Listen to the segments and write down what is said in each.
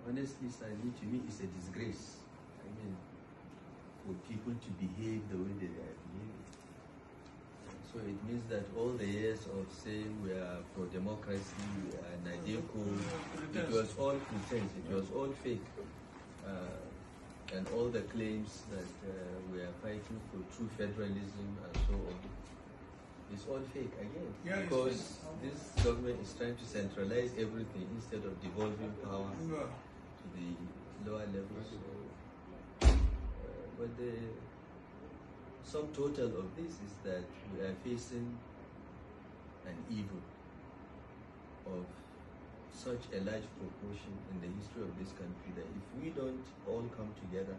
honestly, Sally, to me, it's a disgrace. I mean, for people to behave the way they are behaving. So it means that all the years of saying we are pro-democracy, we are Nadeco, it was all pretense, it was all fake. And all the claims that we are fighting for true federalism and so on, it's all fake again. Yeah, because this government is trying to centralize everything instead of devolving power to the lower levels. But the sum total of this is that we are facing an evil of such a large proportion in the history of this country that if we don't all come together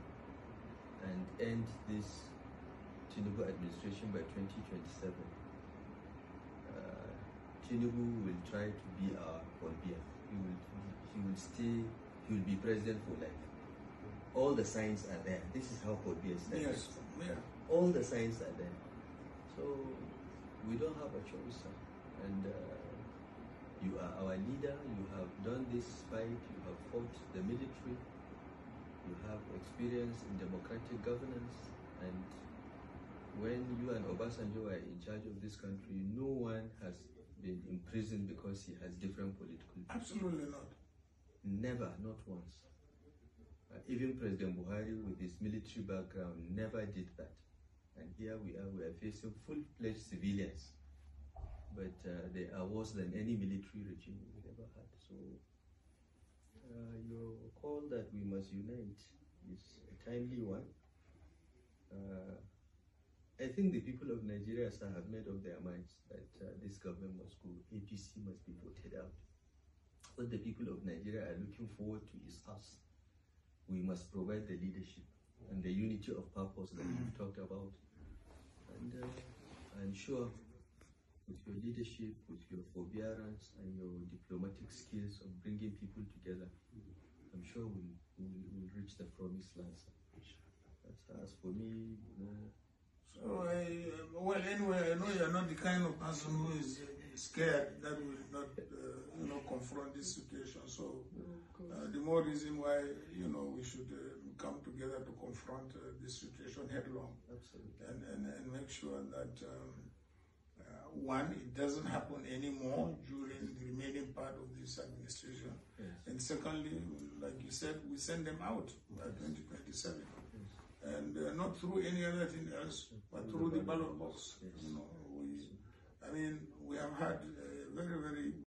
and end this Tinubu administration by 2027, Tinubu will try to be our Paul Biya. He will be president for life. All the signs are there. This is how Paul Biya started. Yes. Yeah. All the signs are there. So we don't have a choice. And you are our leader. You have done this fight. You have fought the military. You have experience in democratic governance. And when you and Obasanjo are in charge of this country, no one has been imprisoned because he has different political views. Absolutely not. Never, not once. Even President Buhari, with his military background, never did that. And here we are facing full-fledged civilians. But they are worse than any military regime we've ever had. So your call that we must unite is a timely one. I think the people of Nigeria have made up their minds that this government must go, APC must be voted out. What the people of Nigeria are looking forward to is us. We must provide the leadership and the unity of purpose that we've talked about. And I'm sure with your leadership, with your forbearance and your diplomatic skills of bringing people together, I'm sure we'll reach the promised land. As for me, so well, anyway, I know you're not the kind of person who is scared that will not, confront this situation. So the more reason why, we should come together to confront this situation headlong. Absolutely. And make sure that one, it doesn't happen anymore during the remaining part of this administration. Yes. And secondly, like you said, we send them out by 2027. Yes. And not through any other thing else, but through the ballot box. Yes. We have had very, very